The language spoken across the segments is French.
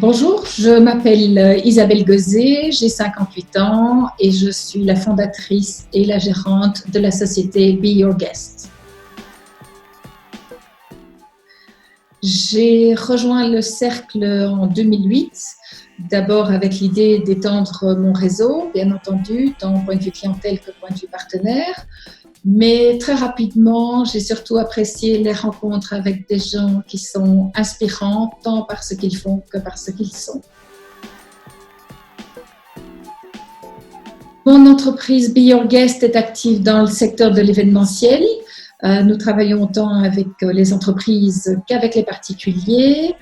Bonjour, je m'appelle Isabelle Gauzet, j'ai 58 ans et je suis la fondatrice et la gérante de la société Be Your Guest. J'ai rejoint le cercle en 2008, d'abord avec l'idée d'étendre mon réseau, bien entendu, tant point de vue clientèle que point de vue partenaire. Mais très rapidement, j'ai surtout apprécié les rencontres avec des gens qui sont inspirants, tant par ce qu'ils font que par ce qu'ils sont. Mon entreprise Be Your Guest est active dans le secteur de l'événementiel. Nous travaillons autant avec les entreprises qu'avec les particuliers.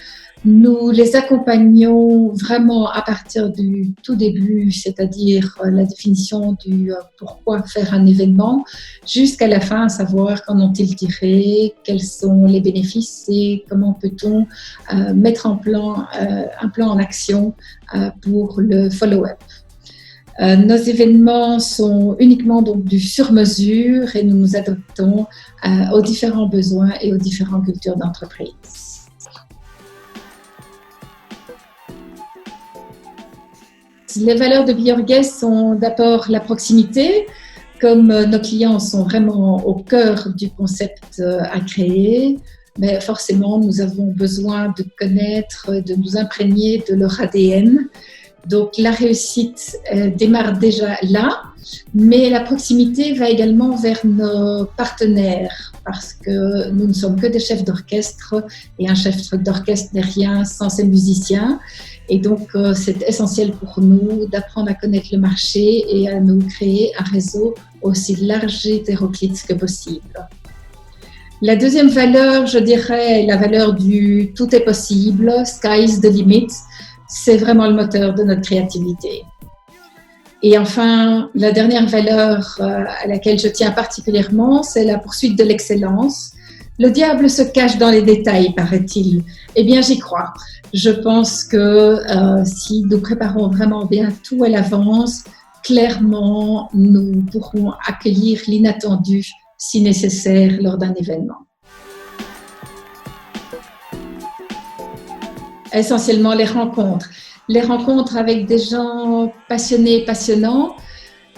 Nous les accompagnons vraiment à partir du tout début, c'est-à-dire la définition du pourquoi faire un événement, jusqu'à la fin, à savoir qu'en ont-ils tiré, quels sont les bénéfices et comment peut-on mettre un plan en action pour le follow-up. Nos événements sont uniquement donc du sur-mesure et nous nous adaptons aux différents besoins et aux différentes cultures d'entreprise. Les valeurs de Be Your Guest sont d'abord la proximité. Comme nos clients sont vraiment au cœur du concept à créer, mais forcément nous avons besoin de connaître, de nous imprégner de leur ADN. Donc la réussite démarre déjà là, mais la proximité va également vers nos partenaires parce que nous ne sommes que des chefs d'orchestre et un chef d'orchestre n'est rien sans ses musiciens. Et donc c'est essentiel pour nous d'apprendre à connaître le marché et à nous créer un réseau aussi large et hétéroclite que possible. La deuxième valeur, je dirais, la valeur du tout est possible, sky is the limit. C'est vraiment le moteur de notre créativité. Et enfin, la dernière valeur à laquelle je tiens particulièrement, c'est la poursuite de l'excellence. Le diable se cache dans les détails, paraît-il. Eh bien, j'y crois. Je pense que si nous préparons vraiment bien tout à l'avance, clairement, nous pourrons accueillir l'inattendu si nécessaire lors d'un événement. Essentiellement les rencontres avec des gens passionnés et passionnants.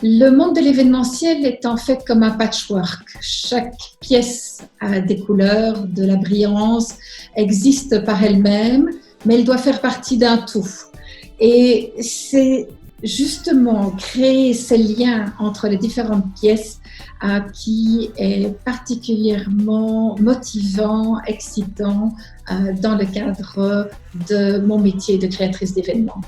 Le monde de l'événementiel est en fait comme un patchwork. Chaque pièce a des couleurs, de la brillance, existe par elle-même, mais elle doit faire partie d'un tout. Et c'est justement créer ces liens entre les différentes pièces qui est particulièrement motivant, excitant dans le cadre de mon métier de créatrice d'événements.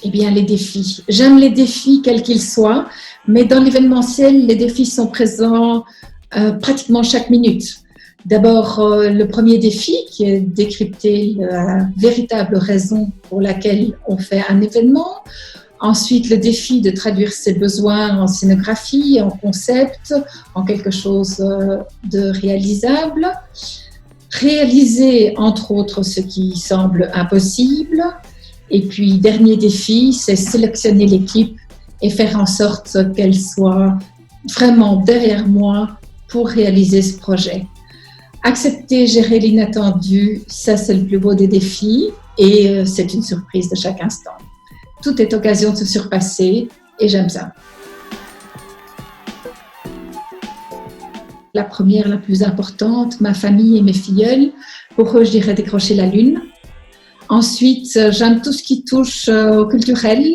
Eh bien, les défis. J'aime les défis quels qu'ils soient, mais dans l'événementiel, les défis sont présents pratiquement chaque minute. D'abord, le premier défi qui est de décrypter la véritable raison pour laquelle on fait un événement. Ensuite, le défi de traduire ses besoins en scénographie, en concept, en quelque chose de réalisable. Réaliser, entre autres, ce qui semble impossible. Et puis, dernier défi, c'est sélectionner l'équipe et faire en sorte qu'elle soit vraiment derrière moi pour réaliser ce projet. Accepter, gérer l'inattendu, ça c'est le plus beau des défis et c'est une surprise de chaque instant. Tout est occasion de se surpasser et j'aime ça. La première, la plus importante, ma famille et mes filleuls. Pour eux, je dirais décrocher la lune. Ensuite, j'aime tout ce qui touche au culturel,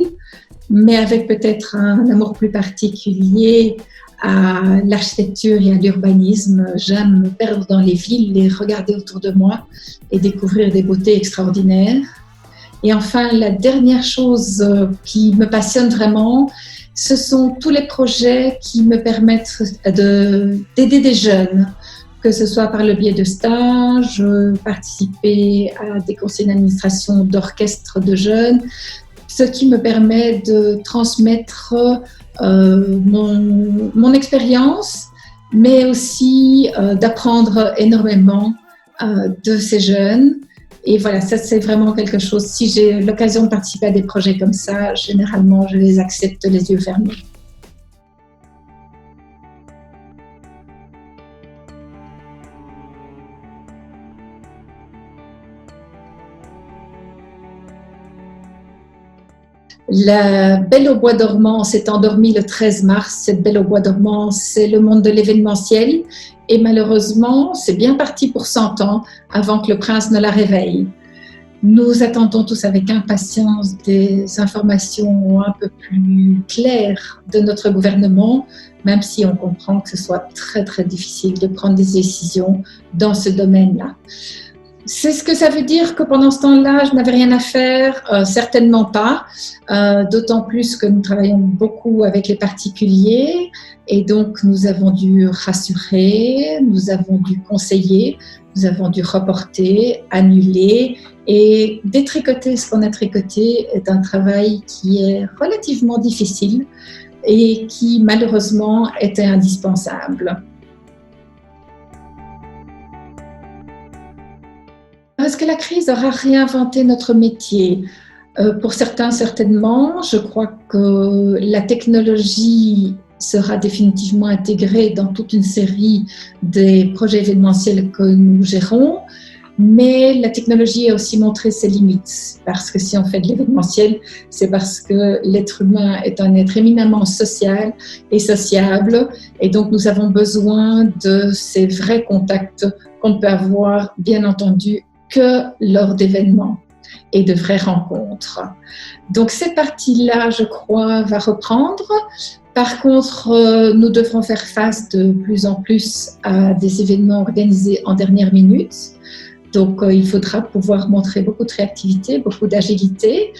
mais avec peut-être un amour plus particulier à l'architecture et à l'urbanisme. J'aime me perdre dans les villes, les regarder autour de moi et découvrir des beautés extraordinaires. Et enfin, la dernière chose qui me passionne vraiment, ce sont tous les projets qui me permettent d'aider des jeunes, que ce soit par le biais de stages, participer à des conseils d'administration d'orchestres de jeunes, ce qui me permet de transmettre mon expérience, mais aussi d'apprendre énormément de ces jeunes. Et voilà, ça c'est vraiment quelque chose. Si j'ai l'occasion de participer à des projets comme ça, généralement je les accepte les yeux fermés. La Belle au bois dormant s'est endormie le 13 mars. Cette Belle au bois dormant, c'est le monde de l'événementiel. Et malheureusement, c'est bien parti pour 100 ans avant que le prince ne la réveille. Nous attendons tous avec impatience des informations un peu plus claires de notre gouvernement, même si on comprend que ce soit très très difficile de prendre des décisions dans ce domaine-là. C'est ce que ça veut dire que pendant ce temps-là, je n'avais rien à faire? Certainement pas, d'autant plus que nous travaillons beaucoup avec les particuliers et donc nous avons dû rassurer, nous avons dû conseiller, nous avons dû reporter, annuler et détricoter ce qu'on a tricoté est un travail qui est relativement difficile et qui malheureusement était indispensable. Est-ce que la crise aura réinventé notre métier? Pour certains, certainement. Je crois que la technologie sera définitivement intégrée dans toute une série des projets événementiels que nous gérons. Mais la technologie a aussi montré ses limites, parce que si on fait de l'événementiel, c'est parce que l'être humain est un être éminemment social et sociable, et donc nous avons besoin de ces vrais contacts qu'on ne peut avoir, bien entendu, que lors d'événements et de vraies rencontres. Donc cette partie-là, je crois, va reprendre. Par contre, nous devrons faire face de plus en plus à des événements organisés en dernière minute. Donc, il faudra pouvoir montrer beaucoup de réactivité, beaucoup d'agilité.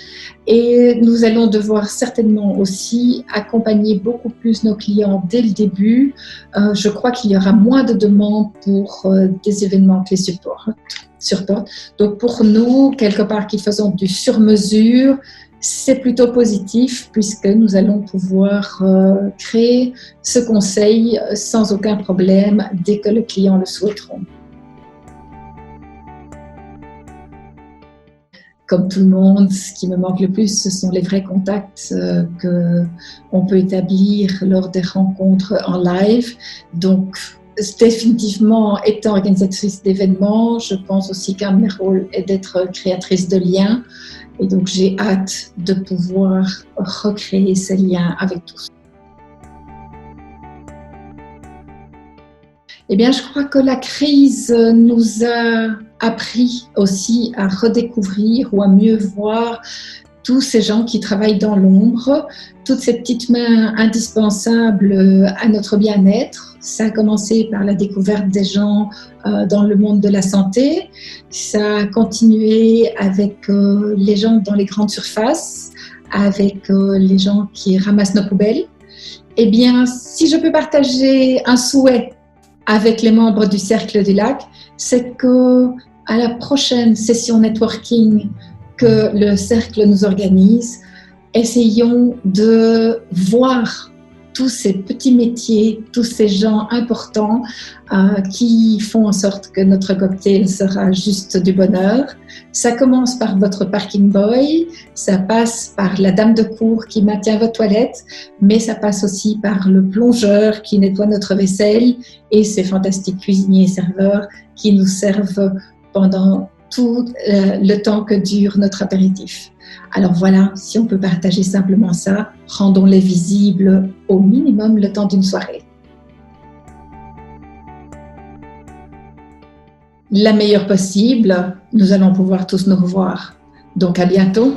Et nous allons devoir certainement aussi accompagner beaucoup plus nos clients dès le début. Je crois qu'il y aura moins de demandes pour des événements que les supports. Donc, pour nous, quelque part, qui faisons du sur-mesure, c'est plutôt positif puisque nous allons pouvoir créer ce conseil sans aucun problème dès que le client le souhaitera. Comme tout le monde, ce qui me manque le plus, ce sont les vrais contacts qu'on peut établir lors des rencontres en live. Donc, définitivement, étant organisatrice d'événements, je pense aussi qu'un de mes rôles est d'être créatrice de liens. Et donc, j'ai hâte de pouvoir recréer ces liens avec tous. Eh bien, je crois que la crise nous a appris aussi à redécouvrir ou à mieux voir tous ces gens qui travaillent dans l'ombre, toutes ces petites mains indispensables à notre bien-être. Ça a commencé par la découverte des gens dans le monde de la santé. Ça a continué avec les gens dans les grandes surfaces, avec les gens qui ramassent nos poubelles. Eh bien, si je peux partager un souhait avec les membres du Cercle du Lac, c'est que à la prochaine session networking que le Cercle nous organise, essayons de voir tous ces petits métiers, tous ces gens importants qui font en sorte que notre cocktail sera juste du bonheur. Ça commence par votre parking boy, ça passe par la dame de cour qui maintient vos toilettes, mais ça passe aussi par le plongeur qui nettoie notre vaisselle et ces fantastiques cuisiniers et serveurs qui nous servent pendant tout le temps que dure notre apéritif. Alors voilà, si on peut partager simplement ça, rendons-les visibles au minimum le temps d'une soirée. La meilleure possible, nous allons pouvoir tous nous revoir. Donc à bientôt.